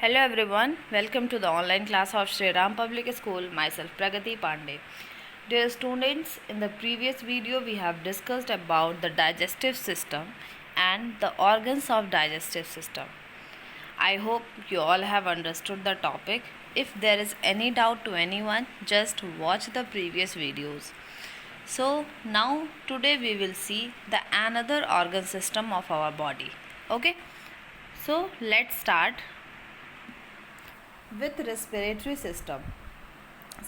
Hello everyone, welcome to the online class of Shri Ram Public School, myself Pragati Pandey. Dear students, in the previous video we have discussed about the digestive system and the organs of digestive system. I hope you all have understood the topic. If there is any doubt to anyone, just watch the previous videos. So now today we will see the another organ system of our body. Okay, so let's start with respiratory system.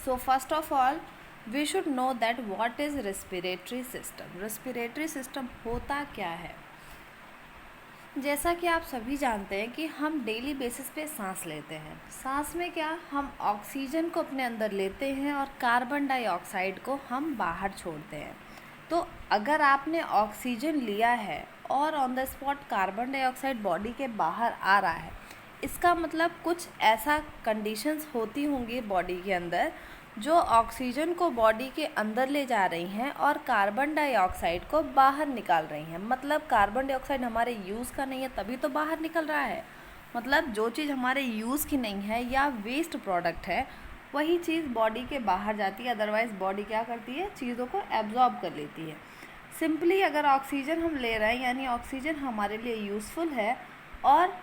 So first of all we should know that what is respiratory system होता क्या है। जैसा कि आप सभी जानते हैं कि हम डेली बेसिस पे सांस लेते हैं। सांस में क्या, हम ऑक्सीजन को अपने अंदर लेते हैं और कार्बन डाइऑक्साइड को हम बाहर छोड़ते हैं। तो अगर आपने ऑक्सीजन लिया है और on the spot carbon dioxide body के बाहर आ रहा है, इसका मतलब कुछ ऐसा कंडीशंस होती होंगी बॉडी के अंदर जो ऑक्सीजन को बॉडी के अंदर ले जा रही हैं और कार्बन डाइऑक्साइड को बाहर निकाल रही हैं। मतलब कार्बन डाइऑक्साइड हमारे यूज़ का नहीं है तभी तो बाहर निकल रहा है। मतलब जो चीज़ हमारे यूज़ की नहीं है या वेस्ट प्रोडक्ट है वही चीज़ बॉडी के बाहर जाती है। अदरवाइज़ बॉडी क्या करती है, चीज़ों को एब्जॉर्ब कर लेती है। सिंपली अगर ऑक्सीजन हम ले रहे हैं यानी ऑक्सीजन हमारे लिए यूज़फुल है और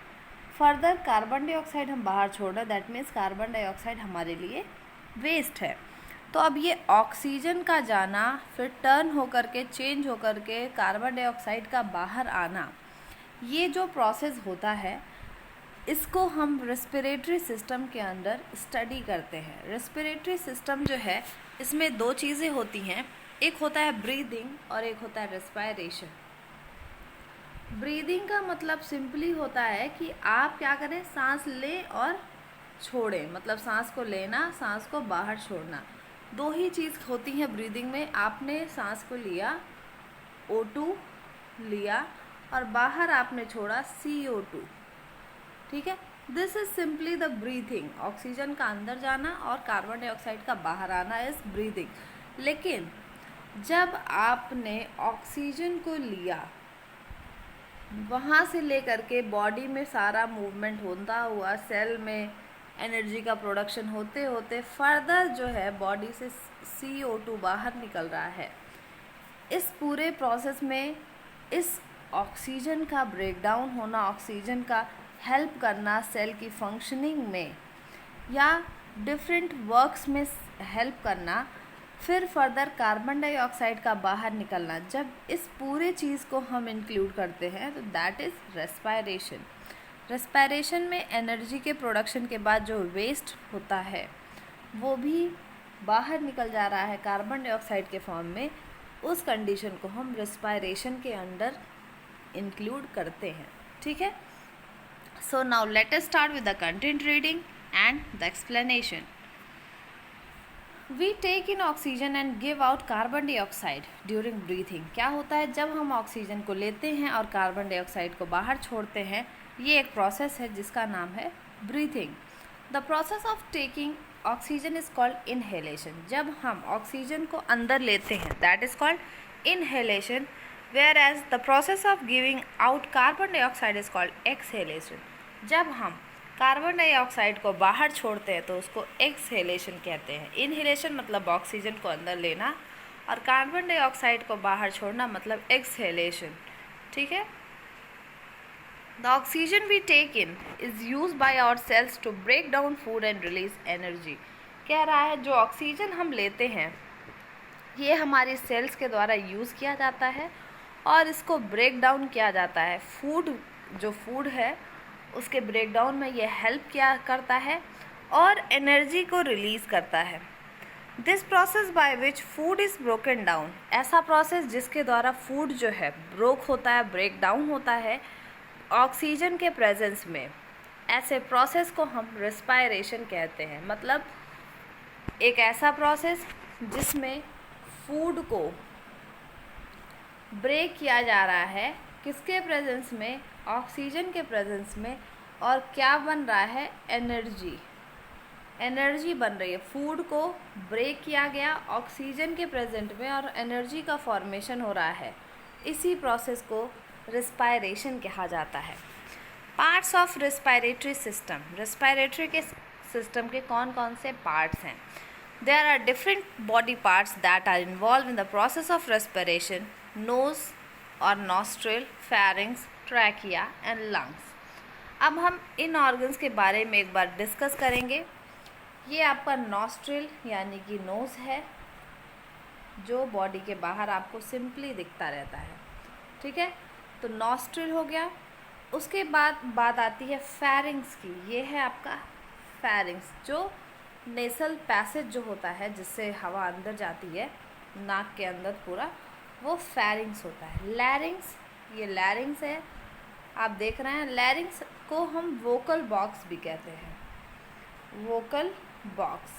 फर्दर कार्बन डाइऑक्साइड हम बाहर छोड़ रहे हैं, दैट मीन्स कार्बन डाइऑक्साइड हमारे लिए वेस्ट है। तो अब ये ऑक्सीजन का जाना फिर टर्न होकर के चेंज होकर के कार्बन डाइऑक्साइड का बाहर आना, ये जो प्रोसेस होता है इसको हम रेस्पिरेटरी सिस्टम के अंदर स्टडी करते हैं। रेस्पिरेटरी सिस्टम जो है इसमें दो चीज़ें होती हैं, एक होता है ब्रीदिंग और एक होता है रेस्पिरेशन। ब्रीदिंग का मतलब सिंपली होता है कि आप क्या करें, सांस लें और छोड़ें। मतलब सांस को लेना, सांस को बाहर छोड़ना, दो ही चीज़ होती हैं ब्रीदिंग में। आपने सांस को लिया, O2 लिया और बाहर आपने छोड़ा CO2। ठीक है, this is simply the breathing. Oxygen का अंदर जाना और कार्बन डाइऑक्साइड का बाहर आना इज ब्रीदिंग। लेकिन जब आपने ऑक्सीजन को लिया, वहाँ से लेकर के बॉडी में सारा मूवमेंट होता हुआ सेल में एनर्जी का प्रोडक्शन होते होते फर्दर जो है बॉडी से CO2 बाहर निकल रहा है। इस पूरे प्रोसेस में इस ऑक्सीजन का ब्रेकडाउन होना, ऑक्सीजन का हेल्प करना सेल की फंक्शनिंग में या डिफरेंट वर्क्स में हेल्प करना, फिर फर्दर कार्बन डाइऑक्साइड का बाहर निकलना, जब इस पूरे चीज़ को हम इंक्लूड करते हैं तो दैट इज़ रेस्पिरेशन। रेस्पिरेशन में एनर्जी के प्रोडक्शन के बाद जो वेस्ट होता है वो भी बाहर निकल जा रहा है कार्बन डाइऑक्साइड के फॉर्म में। उस कंडीशन को हम रेस्पिरेशन के अंडर इंक्लूड करते हैं। ठीक है, so now let us start with the content reading and the explanation. We take in oxygen and give out carbon dioxide during breathing. क्या होता है, जब हम ऑक्सीजन को लेते हैं और कार्बन डाइऑक्साइड को बाहर छोड़ते हैं, ये एक प्रोसेस है जिसका नाम है breathing. The process of taking oxygen is called inhalation. जब हम ऑक्सीजन को अंदर लेते हैं that is called inhalation, whereas the process of giving out carbon dioxide is called exhalation. जब हम कार्बन डाइऑक्साइड को बाहर छोड़ते हैं तो उसको एक्सहेलेशन कहते हैं। इनहेलेशन मतलब ऑक्सीजन को अंदर लेना और कार्बन डाइऑक्साइड को बाहर छोड़ना मतलब एक्सहेलेशन। ठीक है, the oxygen we take in is used by our cells to break down food and release energy. कह रहा है जो ऑक्सीजन हम लेते हैं ये हमारी सेल्स के द्वारा यूज़ किया जाता है और इसको ब्रेक डाउन किया जाता है। जो फूड है उसके ब्रेक डाउन में ये हेल्प किया करता है और एनर्जी को रिलीज़ करता है। This process by which food is broken down, ऐसा प्रोसेस जिसके द्वारा फूड जो है ब्रोक होता है, ब्रेक डाउन होता है ऑक्सीजन के प्रेजेंस में, ऐसे प्रोसेस को हम रेस्पिरेशन कहते हैं। मतलब एक ऐसा प्रोसेस जिसमें फूड को ब्रेक किया जा रहा है, किसके प्रेजेंस में, ऑक्सीजन के प्रेजेंस में, और क्या बन रहा है, एनर्जी बन रही है। फूड को ब्रेक किया गया ऑक्सीजन के प्रेजेंट में और एनर्जी का फॉर्मेशन हो रहा है। इसी प्रोसेस को रेस्पिरेशन कहा जाता है। Parts of respiratory system, respiratory के सिस्टम के कौन कौन से पार्ट्स हैं? There are different body parts that are involve in the process of respiration, nose और nostril, pharynx, trachea and lungs. अब हम इन ऑर्गन्स के बारे में एक बार डिस्कस करेंगे। ये आपका नॉस्ट्रिल यानी कि नोज़ है, जो बॉडी के बाहर आपको सिंपली दिखता रहता है, ठीक है, तो नॉस्ट्रिल हो गया। उसके बाद बात आती है फेरिंग्स की। ये है आपका फेरिंग्स, जो नेसल पैसेज जो होता है जिससे हवा अंदर जाती है नाक के अंदर पूरा, वो फेरिंग्स होता है। लैरिंग्स, ये लैरिंग्स है, आप देख रहे हैं। लैरिंग्स को हम वोकल बॉक्स भी कहते हैं, वोकल बॉक्स,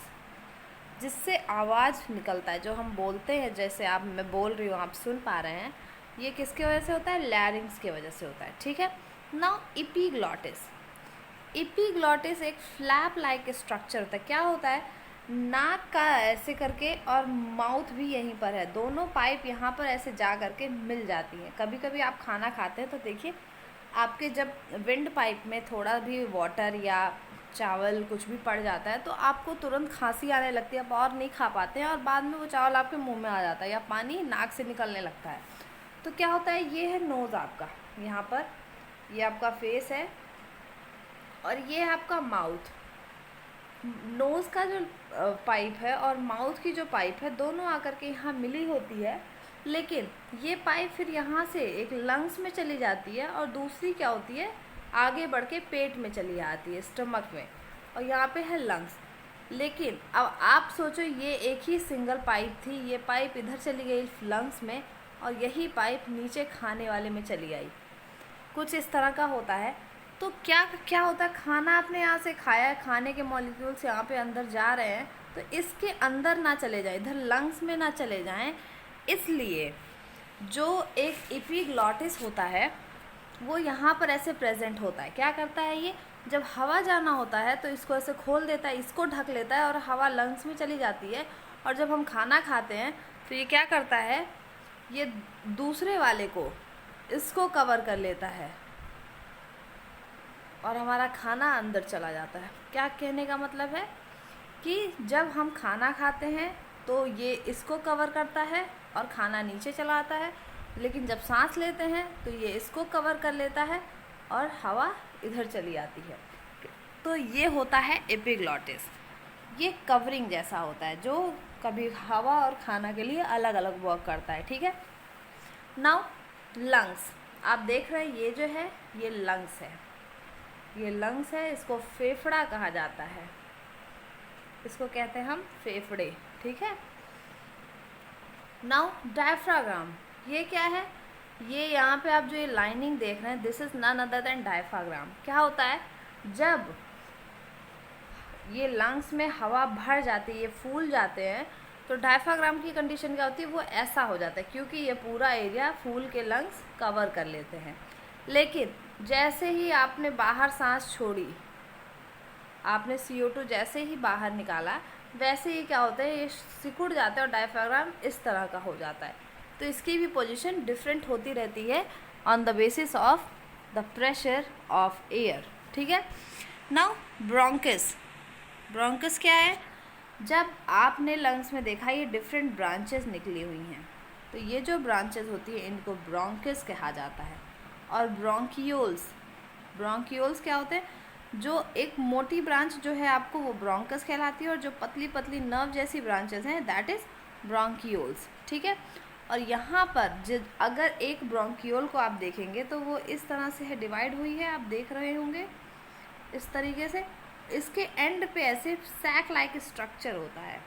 जिससे आवाज़ निकलता है जो हम बोलते हैं। जैसे आप, मैं बोल रही हूँ, आप सुन पा रहे हैं, ये किसके वजह से होता है? लैरिंग्स की वजह से होता है, ठीक है। नाउ एपिग्लॉटिस, एपिग्लॉटिस एक फ्लैप लाइक स्ट्रक्चर होता है। क्या होता है? नाक का ऐसे करके और माउथ भी यहीं पर है, दोनों पाइप यहाँ पर ऐसे जा करके मिल जाती हैं। कभी कभी आप खाना खाते हैं तो देखिए, आपके जब विंड पाइप में थोड़ा भी वाटर या चावल कुछ भी पड़ जाता है तो आपको तुरंत खांसी आने लगती है, आप और नहीं खा पाते हैं और बाद में वो चावल आपके मुंह में आ जाता है या पानी नाक से निकलने लगता है। तो क्या होता है? ये है नोज़ आपका, यहाँ पर ये आपका फेस है और ये है आपका माउथ। नोज़ का जो पाइप है और माउथ की जो पाइप है, दोनों आकर के यहाँ मिली होती है, लेकिन ये पाइप फिर यहाँ से एक लंग्स में चली जाती है और दूसरी क्या होती है, आगे बढ़ के पेट में चली आती है, स्टमक में, और यहाँ पे है लंग्स। लेकिन अब आप सोचो, ये एक ही सिंगल पाइप थी, ये पाइप इधर चली गई लंग्स में और यही पाइप नीचे खाने वाले में चली आई, कुछ इस तरह का होता है। तो क्या क्या होता है? खाना आपने यहाँ से खाया है, खाने के मॉलिक्यूल्स यहाँ पे अंदर जा रहे हैं, तो इसके अंदर ना चले जाए, इधर लंग्स में ना चले जाएं, इसलिए जो एक एपिग्लॉटिस होता है वो यहाँ पर ऐसे प्रेजेंट होता है। क्या करता है ये? जब हवा जाना होता है तो इसको ऐसे खोल देता है, इसको ढक लेता है और हवा लंग्स में चली जाती है। और जब हम खाना खाते हैं तो ये क्या करता है? ये दूसरे वाले को, इसको कवर कर लेता है और हमारा खाना अंदर चला जाता है। क्या कहने का मतलब है कि जब हम खाना खाते हैं तो ये इसको कवर करता है और खाना नीचे चला आता है, लेकिन जब सांस लेते हैं तो ये इसको कवर कर लेता है और हवा इधर चली आती है। तो ये होता है एपिग्लॉटिस। ये कवरिंग जैसा होता है जो कभी हवा और खाना के लिए अलग अलग वर्क करता है, ठीक है। नाउ लंग्स, आप देख रहे हैं ये जो है ये लंग्स है, ये लंग्स है, इसको फेफड़ा कहा जाता है, इसको कहते हैं हम फेफड़े, ठीक है। नाउ डायफ्राग्राम, ये क्या है? ये यहाँ पे आप जो ये लाइनिंग देख रहे हैं, this is none other than diaphragm. क्या होता है? जब ये लंग्स में हवा भर जाती है, ये फूल जाते हैं, तो डायफ्राग्राम की कंडीशन क्या होती है? वो ऐसा हो जाता है, क्योंकि ये पूरा एरिया फूल के लंग्स कवर कर लेते हैं। लेकिन जैसे ही आपने बाहर सांस छोड़ी, आपने CO2 जैसे ही बाहर निकाला, वैसे ही क्या होता है? ये सिकुड़ जाता है और डायफ्राग्राम इस तरह का हो जाता है। तो इसकी भी पोजीशन डिफरेंट होती रहती है on the basis of the pressure of air, ठीक है। नाउ ब्रोंकस, ब्रोंकस क्या है? जब आपने लंग्स में देखा ये डिफरेंट ब्रांचेस निकली हुई हैं, तो ये जो ब्रांचेस होती है इनको ब्रोंकस कहा जाता है। और ब्रोंकियोल्स, ब्रोंकियोल्स क्या होते हैं? जो एक मोटी ब्रांच जो है आपको, वो ब्रोंकस कहलाती है, और जो पतली पतली नर्व जैसी ब्रांचेस हैं दैट इज़ ब्रोंकियोल्स, ठीक है। और यहाँ पर अगर एक ब्रोंकियोल को आप देखेंगे तो वो इस तरह से है, डिवाइड हुई है, आप देख रहे होंगे इस तरीके से। इसके एंड पे ऐसे सैक लाइक स्ट्रक्चर होता है,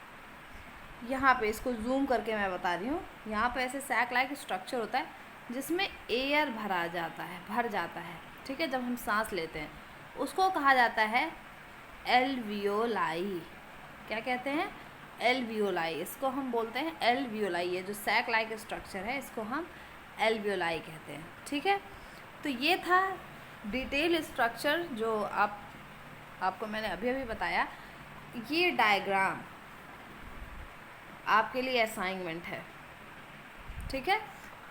यहाँ पे इसको जूम करके मैं बता रही हूँ, यहाँ पे ऐसे सैक लाइक स्ट्रक्चर होता है जिसमें एयर भर जाता है, ठीक है। जब हम सांस लेते हैं उसको कहा जाता है एल्वियोलाई। क्या कहते हैं? एल्वियोलाई, इसको हम बोलते हैं एल्वियोलाई। ये जो सैक लाइक स्ट्रक्चर है इसको हम एल्वियोलाई कहते हैं, ठीक है। तो ये था डिटेल स्ट्रक्चर जो आपको मैंने अभी अभी बताया। ये डायग्राम आपके लिए असाइनमेंट है, ठीक है,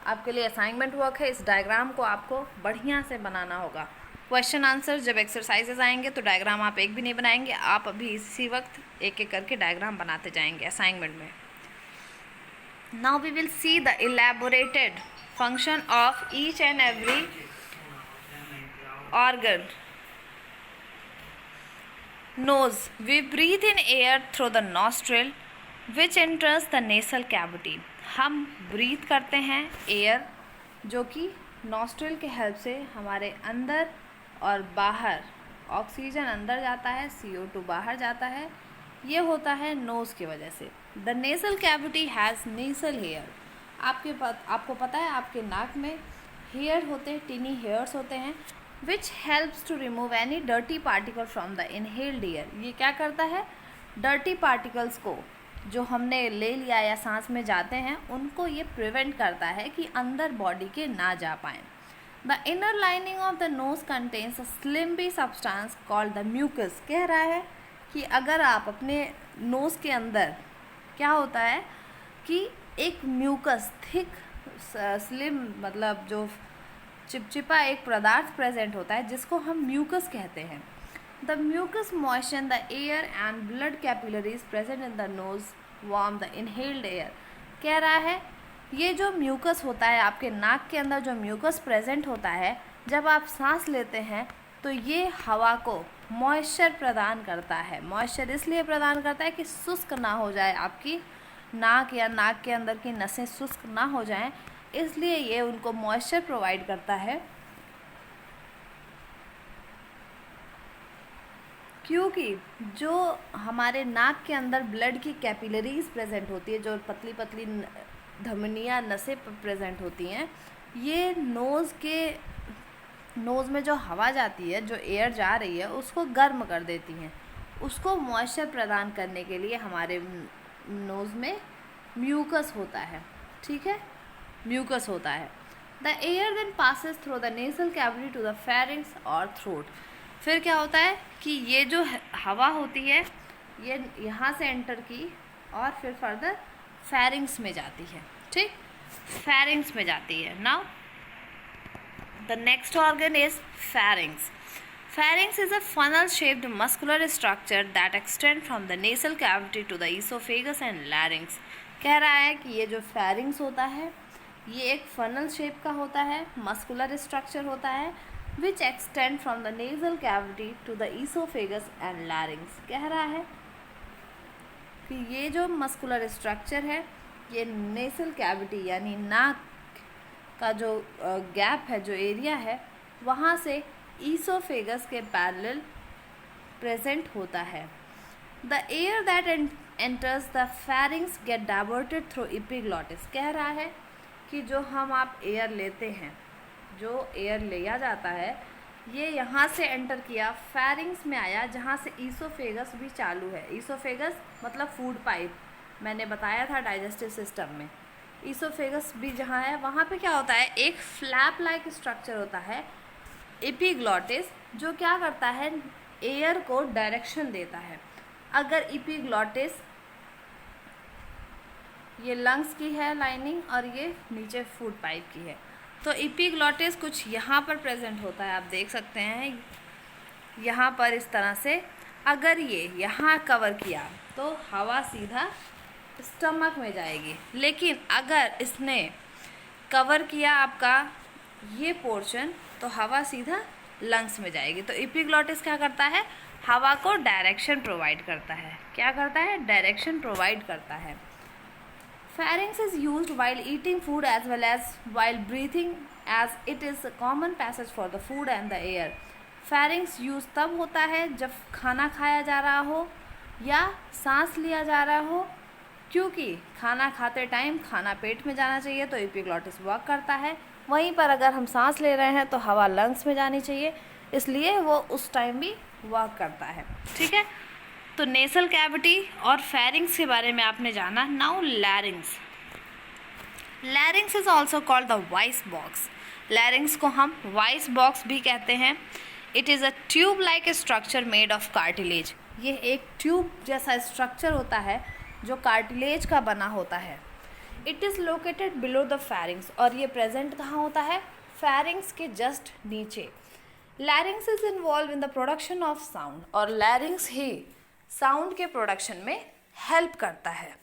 आपके लिए असाइनमेंट वर्क है। इस डायग्राम को आपको बढ़िया से बनाना होगा। क्वेश्चन आंसर जब एक्सरसाइजेज आएंगे तो डायग्राम आप एक भी नहीं बनाएंगे, आप अभी इसी वक्त एक एक करके डायग्राम बनाते जाएंगे असाइनमेंट में. Now we will see the elaborated function of each and every organ. Nose. We breathe in air through the nostril which enters the nasal cavity. हम ब्रीथ करते हैं एयर जो कि नॉस्ट्रिल के हेल्प से हमारे अंदर और बाहर, ऑक्सीजन अंदर जाता है, CO2 बाहर जाता है. ये होता है नोज़ की वजह से. The nasal cavity has nasal hair. आपको पता है आपके नाक में हेयर होते हैं, टिनी हेयर्स होते हैं, which helps to remove any dirty particle from the inhaled air. ये क्या करता है, dirty particles को जो हमने ले लिया या सांस में जाते हैं उनको ये प्रिवेंट करता है कि अंदर बॉडी के ना जा पाएँ. The inner lining of the nose contains a slimy substance called the mucus. कह रहा है कि अगर आप अपने नोज़ के अंदर क्या होता है कि एक म्यूकस, थिक स्लिम, मतलब जो चिपचिपा एक पदार्थ प्रेजेंट होता है जिसको हम म्यूकस कहते हैं. The mucus moisture the air and blood capillaries present in the nose warm the inhaled air. कह रहा है ये जो म्यूकस होता है आपके नाक के अंदर, जो म्यूकस प्रेजेंट होता है जब आप सांस लेते हैं तो ये हवा को मॉइस्चर प्रदान करता है. मॉइस्चर इसलिए प्रदान करता है कि शुष्क ना हो जाए आपकी नाक या नाक के अंदर की नसें शुष्क ना हो जाएं, इसलिए ये उनको मॉइस्चर प्रोवाइड करता है. क्योंकि जो हमारे नाक के अंदर ब्लड की कैपिलरीज प्रेजेंट होती है, जो पतली पतली धमनियाँ, नसें प्रेजेंट होती हैं, ये नोज़ में जो हवा जाती है, जो एयर जा रही है उसको गर्म कर देती हैं. उसको मॉइस्चर प्रदान करने के लिए हमारे नोज़ में म्यूकस होता है. ठीक है, म्यूकस होता है. The air then passes through the nasal cavity to the pharynx और थ्रोट. फिर क्या होता है कि ये जो हवा होती है ये यहाँ से एंटर की और फिर फर्दर फेरिंक्स में जाती है. ठीक, फेरिंक्स में जाती है. Now the next organ is pharynx. Pharynx is a funnel-shaped muscular structure that extends from the nasal cavity to the esophagus and larynx. कह रहा है कि ये जो pharynx होता है ये एक funnel shape का होता है, muscular structure होता है, which extend from the nasal cavity to the esophagus and larynx. कह रहा है कि ये जो muscular structure है ये nasal cavity यानी नाक का जो गैप है, जो एरिया है, वहाँ से ईसोफेगस के पैरेलल प्रेजेंट होता है. The air that enters the pharynx get diverted through epiglottis. कह रहा है कि जो आप एयर लेते हैं, जो एयर लिया जाता है ये यहाँ से एंटर किया, फेरिंग्स में आया जहाँ से ईसोफेगस भी चालू है. ईसोफेगस मतलब फूड पाइप, मैंने बताया था डाइजेस्टिव सिस्टम में. ईसोफेगस भी जहाँ है वहाँ पे क्या होता है, एक फ्लैप लाइक स्ट्रक्चर होता है एपिग्लॉटिस, जो क्या करता है एयर को डायरेक्शन देता है. अगर एपिग्लॉटिस ये लंग्स की है लाइनिंग और ये नीचे फूड पाइप की है, तो एपिग्लॉटिस कुछ यहाँ पर प्रेजेंट होता है. आप देख सकते हैं यहाँ पर इस तरह से. अगर ये यहाँ कवर किया तो हवा सीधा स्टमक में जाएगी, लेकिन अगर इसने कवर किया आपका ये पोर्शन तो हवा सीधा लंग्स में जाएगी. तो एपिग्लॉटिस क्या करता है, हवा को डायरेक्शन प्रोवाइड करता है. क्या करता है, डायरेक्शन प्रोवाइड करता है. Pharynx is used while eating food as well as while breathing as it is a common passage for the food and the air. Pharynx use तब होता है जब खाना खाया जा रहा हो या सांस लिया जा रहा हो, क्योंकि खाना खाते टाइम खाना पेट में जाना चाहिए तो एपिग्लॉटिस वर्क करता है. वहीं पर अगर हम सांस ले रहे हैं तो हवा लंग्स में जानी चाहिए, इसलिए वो उस टाइम भी वर्क करता है. ठीक है, तो नेसल कैविटी और फेरिंग्स के बारे में आपने जाना. Now लैरिंग्स. लैरिंग्स is also called the voice box. लैरिंग्स को हम वॉइस बॉक्स भी कहते हैं. It is a tube like structure made of cartilage. ये एक ट्यूब जैसा स्ट्रक्चर होता है जो कार्टिलेज का बना होता है. It is located below the pharynx, और ये प्रेजेंट कहाँ होता है, फेरिंग्स के जस्ट नीचे. लैरिंग्स is involve in the production of sound, और लैरिंग्स ही साउंड के प्रोडक्शन में हेल्प करता है.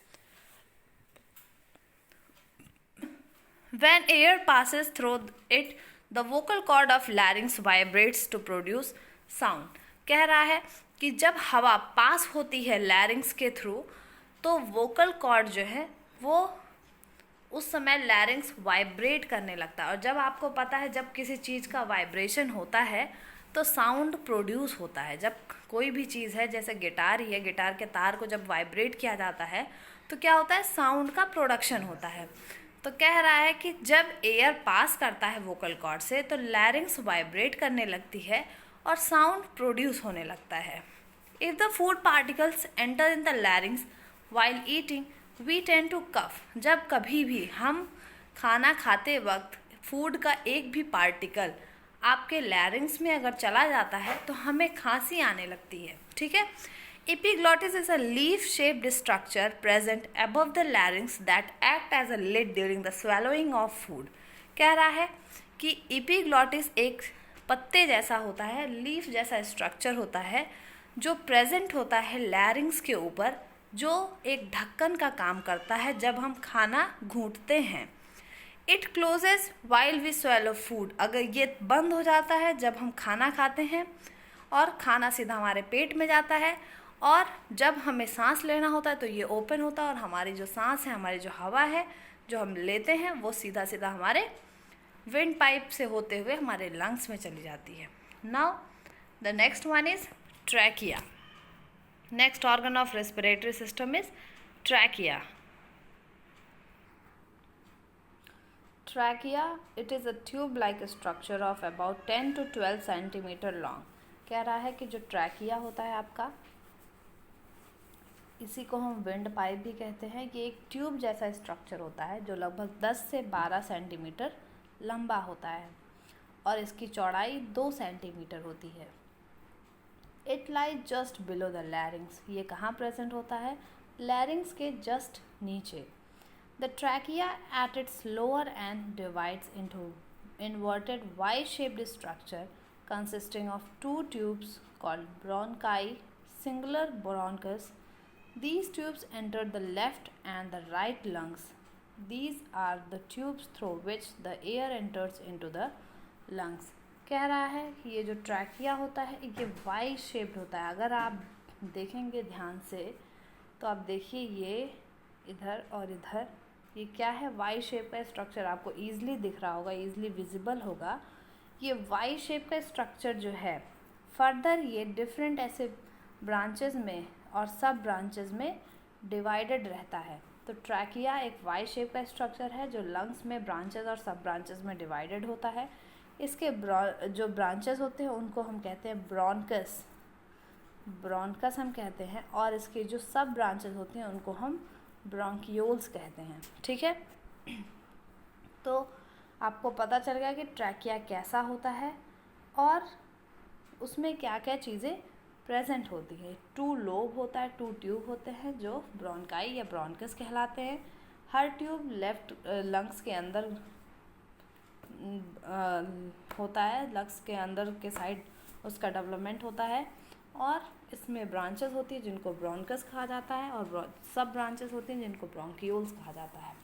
When air passes through it, the vocal cord of larynx vibrates to produce sound. कह रहा है कि जब हवा पास होती है लैरिंग्स के थ्रू तो वोकल कॉर्ड जो है वो उस समय लैरिंग्स वाइब्रेट करने लगता है. और जब आपको पता है जब किसी चीज़ का वाइब्रेशन होता है तो साउंड प्रोड्यूस होता है. जब कोई भी चीज़ है जैसे गिटार ही है, गिटार के तार को जब वाइब्रेट किया जाता है तो क्या होता है, साउंड का प्रोडक्शन होता है. तो कह रहा है कि जब एयर पास करता है वोकल कॉर्ड से तो लैरिंग्स वाइब्रेट करने लगती है और साउंड प्रोड्यूस होने लगता है. If the food particles enter in the larynx while eating we tend to cough. जब कभी भी हम खाना खाते वक्त फूड का एक भी पार्टिकल आपके लैरिंग्स में अगर चला जाता है तो हमें खांसी आने लगती है. ठीक है. Epiglottis is a leaf-shaped structure present above the larynx that act as a lid during the swallowing of food. कह रहा है कि epiglottis एक पत्ते जैसा होता है, लीफ जैसा स्ट्रक्चर होता है जो प्रेजेंट होता है लैरिंग्स के ऊपर, जो एक ढक्कन का काम करता है जब हम खाना घूंटते हैं. It closes while we swallow food. अगर ये बंद हो जाता है जब हम खाना खाते हैं और खाना सीधा हमारे पेट में जाता है, और जब हमें सांस लेना होता है तो ये ओपन होता है और हमारी जो सांस है, हमारी जो हवा है जो हम लेते हैं वो सीधा सीधा हमारे विंड पाइप से होते हुए हमारे लंग्स में चली जाती है. Now the next one is trachea. Next organ of respiratory system is trachea. Trachea, it is a tube like structure of about 10 to 12 centimetre long. कह रहा है कि जो ट्रैकिया होता है आपका, इसी को हम विंड पाइप भी कहते हैं. ये एक ट्यूब जैसा स्ट्रक्चर होता है जो लगभग 10 से 12 सेंटीमीटर लंबा होता है और इसकी चौड़ाई 2 सेंटीमीटर होती है. It lies just below the larynx. ये कहाँ प्रेजेंट होता है, लैरिंग्स के जस्ट नीचे. The trachea at its lower and divides into inverted Y-shaped structure consisting of two tubes called bronchi, singular bronchus. These tubes enter the left and the right lungs. These are the tubes through which the air enters into the lungs. कह रहा है कि ये जो trachea होता है ये Y shaped होता है. अगर आप देखेंगे ध्यान से तो आप देखिए ये इधर और इधर ये क्या है, वाई शेप का स्ट्रक्चर आपको ईजिली दिख रहा होगा, ईजिली विजिबल होगा. ये वाई शेप का स्ट्रक्चर जो है फर्दर ये डिफरेंट ऐसे ब्रांचेस में और सब ब्रांचेस में डिवाइडेड रहता है. तो ट्रैकिया एक वाई शेप का स्ट्रक्चर है जो लंग्स में ब्रांचेस और सब ब्रांचेस में डिवाइडेड होता है. इसके जो ब्रांचेस होते हैं उनको हम कहते हैं ब्रोंकस, ब्रोंकस हम कहते हैं, और इसके जो सब ब्रांचेस होते हैं उनको हम ब्रोंकियोल्स कहते हैं. ठीक है. तो आपको पता चल गया कि ट्रैकिया कैसा होता है और उसमें क्या क्या चीज़ें प्रेजेंट होती है. 2 लोब होता है, 2 ट्यूब होते हैं जो ब्रोंकाई या ब्रोंकस कहलाते हैं. हर ट्यूब लेफ्ट लंग्स के अंदर होता है, लंग्स के अंदर के साइड उसका डेवलपमेंट होता है, और इसमें ब्रांचेस होती है जिनको ब्रोंकस कहा जाता है और सब ब्रांचेस होती हैं जिनको ब्रोंकियोल्स कहा जाता है.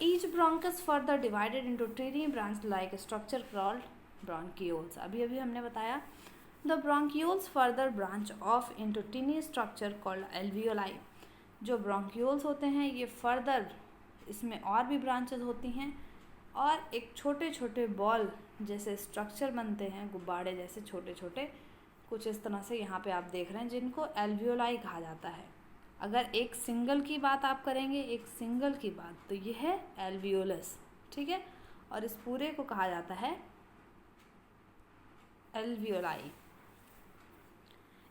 Each bronchus further divided into tiny branch like structure called bronchioles. अभी अभी हमने बताया. The bronchioles further branch off into tiny structure called alveoli. जो ब्रोंकियोल्स होते हैं ये फर्दर इसमें और भी ब्रांचेस होती हैं और एक छोटे छोटे बॉल जैसे स्ट्रक्चर बनते हैं, गुब्बारे जैसे छोटे छोटे, कुछ इस तरह से यहाँ पे आप देख रहे हैं, जिनको एल्वियोलाई कहा जाता है. अगर एक सिंगल की बात आप करेंगे, एक सिंगल की बात, तो ये है एल्वियोलस. ठीक है. और इस पूरे को कहा जाता है alveoli.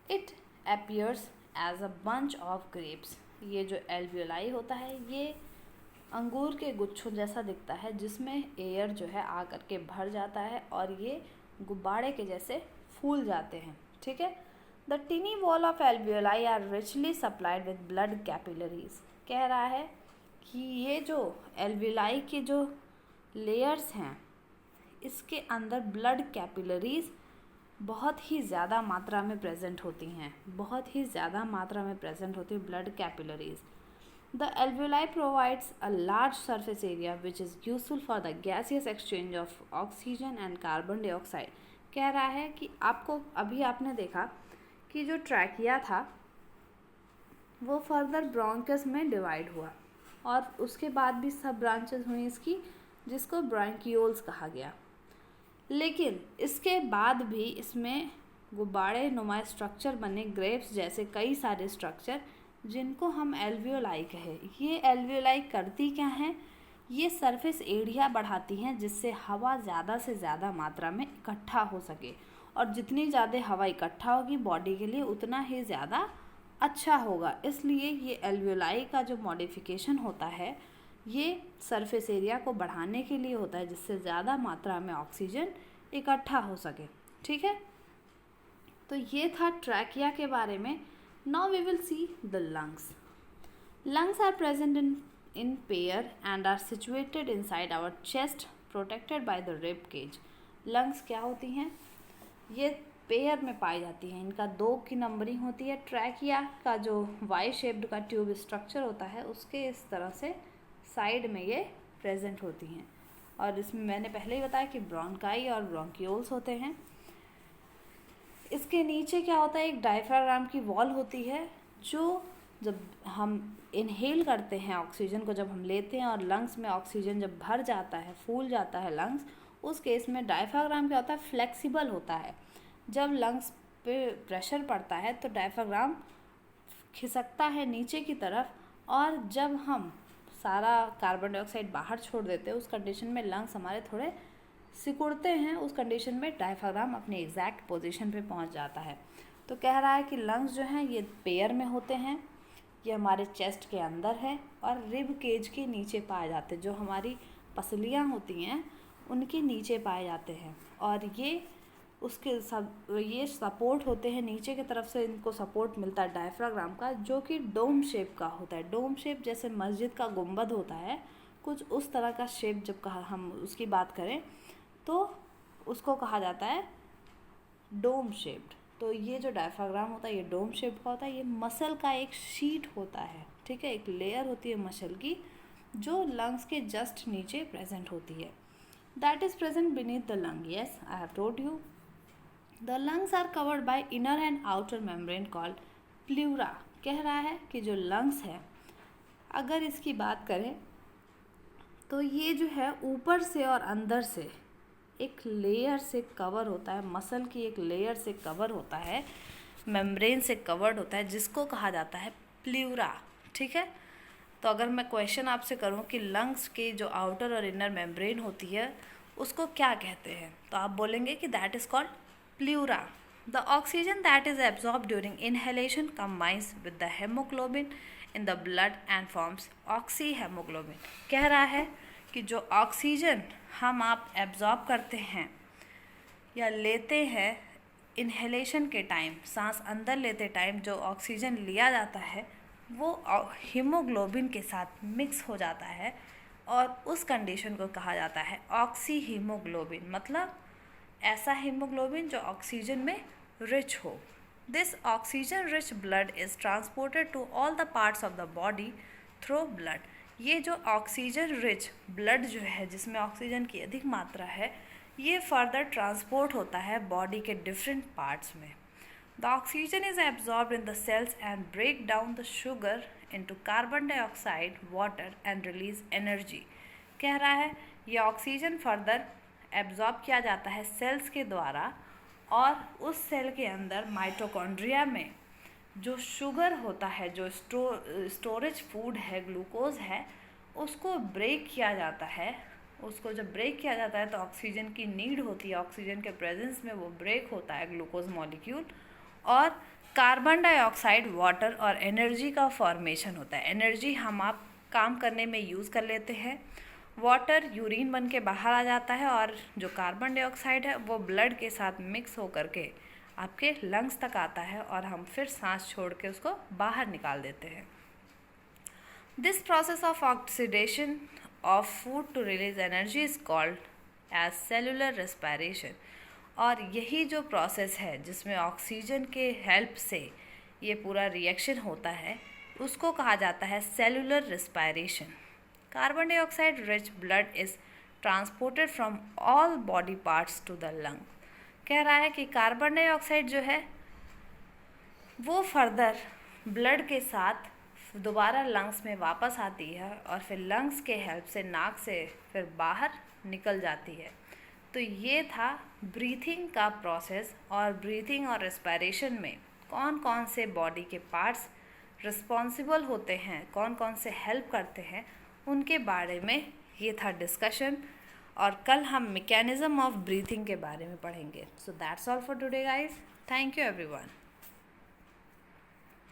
It appears as a bunch of grapes. ये जो एल्वियोलाई होता है ये अंगूर के गुच्छों जैसा दिखता है जिसमें एयर जो है आकर के भर जाता है और ये गुब्बारे के जैसे फूल जाते हैं. ठीक है. The tiny wall of alveoli are richly supplied with blood capillaries. कह रहा है कि ये जो एल्वियोलाई के जो लेयर्स हैं इसके अंदर ब्लड कैपिलरीज बहुत ही ज़्यादा मात्रा में प्रेजेंट होती हैं, बहुत ही ज़्यादा मात्रा में प्रेजेंट होती है blood capillaries. The alveoli provides a large surface area which is useful for the gaseous exchange of oxygen and carbon dioxide. कह रहा है कि आपको अभी आपने देखा कि जो ट्रैकिया था वो फर्दर ब्रोंकस में डिवाइड हुआ और उसके बाद भी सब ब्रांचेस हुई इसकी, जिसको ब्रोंकियोल्स कहा गया. लेकिन इसके बाद भी इसमें गुब्बारे नुमा स्ट्रक्चर बने, ग्रेप्स जैसे कई सारे स्ट्रक्चर, जिनको हम एल्वियोलाई कहे. ये एल्वियोलाई करती क्या हैं? ये सरफेस एरिया बढ़ाती हैं जिससे हवा ज़्यादा से ज़्यादा मात्रा में इकट्ठा हो सके, और जितनी ज़्यादा हवा इकट्ठा होगी बॉडी के लिए उतना ही ज़्यादा अच्छा होगा. इसलिए ये एल्वियोलाई का जो मॉडिफिकेशन होता है ये सरफेस एरिया को बढ़ाने के लिए होता है, जिससे ज़्यादा मात्रा में ऑक्सीजन इकट्ठा हो सके. ठीक है, तो ये था ट्रैकिया के बारे में. Now we will see the lungs. Lungs are present in pair and are situated inside our chest, protected by the rib cage. Lungs क्या होती हैं? ये पेयर में पाई जाती हैं. इनका 2 की नंबरिंग होती है. ट्रैकिया का जो वाई शेप्ड का ट्यूब स्ट्रक्चर होता है उसके इस तरह से साइड में ये प्रेजेंट होती हैं. और इसमें मैंने पहले ही बताया कि ब्रोंकाई और ब्रोंकियोल्स होते हैं. इसके नीचे क्या होता है? एक डायफ्राग्राम की वॉल होती है, जो जब हम इनहेल करते हैं ऑक्सीजन को, जब हम लेते हैं और लंग्स में ऑक्सीजन जब भर जाता है, फूल जाता है लंग्स, उस केस में डायफ्राग्राम क्या होता है? फ्लेक्सिबल होता है. जब लंग्स पे प्रेशर पड़ता है तो डायफ्राग्राम खिसकता है नीचे की तरफ, और जब हम सारा कार्बन डाइऑक्साइड बाहर छोड़ देते हैं उस कंडीशन में लंग्स हमारे थोड़े सिकुड़ते हैं. उस कंडीशन में डायफ्राग्राम अपने एग्जैक्ट पोजीशन पे पहुंच जाता है. तो कह रहा है कि लंग्स जो हैं ये पेयर में होते हैं, ये हमारे चेस्ट के अंदर है और रिब केज के नीचे पाए जाते हैं. जो हमारी पसलियां होती हैं उनके नीचे पाए जाते हैं, और ये उसके ये सपोर्ट होते हैं नीचे की तरफ से. इनको सपोर्ट मिलता है डायफ्राग्राम का, जो कि डोम शेप का होता है. डोम शेप जैसे मस्जिद का गुंबद होता है, कुछ उस तरह का शेप. जब हम उसकी बात करें तो उसको कहा जाता है डोम शेप्ड. तो ये जो डायफ्राग्राम होता है ये डोम शेप का होता है. ये मसल का एक शीट होता है. ठीक है, एक लेयर होती है मसल की जो लंग्स के जस्ट नीचे प्रेजेंट होती है. That is present beneath the lung. Yes, I have told you. The lungs are covered by inner and outer membrane called pleura. कह रहा है कि जो लंग्स है, अगर इसकी बात करें तो ये जो है ऊपर से और अंदर से एक लेयर से कवर होता है. मसल की एक लेयर से कवर होता है, मेम्ब्रेन से कवर्ड होता है, जिसको कहा जाता है प्लूरा. ठीक है, तो अगर मैं क्वेश्चन आपसे करूं कि लंग्स की जो आउटर और इनर मेम्ब्रेन होती है उसको क्या कहते हैं, तो आप बोलेंगे कि that is called pleura. The oxygen that is absorb during inhalation combines with the haemoglobin in the blood and forms oxy haemoglobin. कह रहा है कि जो ऑक्सीजन हम आप एब्जॉर्ब करते हैं या लेते हैं इनहेलेशन के टाइम, सांस अंदर लेते टाइम जो ऑक्सीजन लिया जाता है वो हीमोग्लोबिन के साथ मिक्स हो जाता है, और उस कंडीशन को कहा जाता है ऑक्सी हीमोग्लोबिन. मतलब ऐसा हीमोग्लोबिन जो ऑक्सीजन में रिच हो. This oxygen rich blood is transported to all the parts of the body through blood. ये जो ऑक्सीजन रिच ब्लड जो है, जिसमें ऑक्सीजन की अधिक मात्रा है, ये फर्दर ट्रांसपोर्ट होता है बॉडी के डिफरेंट पार्ट्स में. The oxygen is absorbed in the cells and break down the sugar into carbon dioxide, water and release energy. कह रहा है ये ऑक्सीजन फर्दर एब्जॉर्ब किया जाता है सेल्स के द्वारा, और उस सेल के अंदर माइटोकॉन्ड्रिया में जो शुगर होता है, जो स्टोरेज फूड है, ग्लूकोज है, उसको ब्रेक किया जाता है. उसको जब ब्रेक किया जाता है तो ऑक्सीजन की नीड होती है, ऑक्सीजन के प्रेजेंस में वो ब्रेक होता है ग्लूकोज मॉलिक्यूल, और कार्बन डाइऑक्साइड, वाटर और एनर्जी का फॉर्मेशन होता है. एनर्जी हम आप काम करने में यूज़ कर लेते हैं. वाटर यूरिन बन के बाहर आ जाता है, और जो कार्बन डाइऑक्साइड है वो ब्लड के साथ मिक्स होकर के आपके लंग्स तक आता है, और हम फिर सांस छोड़ के उसको बाहर निकाल देते हैं. This process of oxidation of food to release energy is called as cellular respiration. और यही जो प्रोसेस है जिसमें ऑक्सीजन के हेल्प से ये पूरा रिएक्शन होता है उसको कहा जाता है cellular respiration. Carbon dioxide rich blood is transported from all body parts to the lung. कह रहा है कि कार्बन डाइऑक्साइड जो है वो फर्दर ब्लड के साथ दोबारा लंग्स में वापस आती है और फिर लंग्स के हेल्प से नाक से फिर बाहर निकल जाती है। तो ये था ब्रीथिंग का प्रोसेस, और ब्रीथिंग और रेस्पिरेशन में कौन कौन से बॉडी के पार्ट्स रिस्पॉन्सिबल होते हैं, कौन कौन से हेल्प करते हैं, उनके बारे में ये था डिस्कशन। और कल हम मैकेनिज़्म ऑफ ब्रीथिंग के बारे में पढ़ेंगे। So that's all for today guys. Thank you everyone.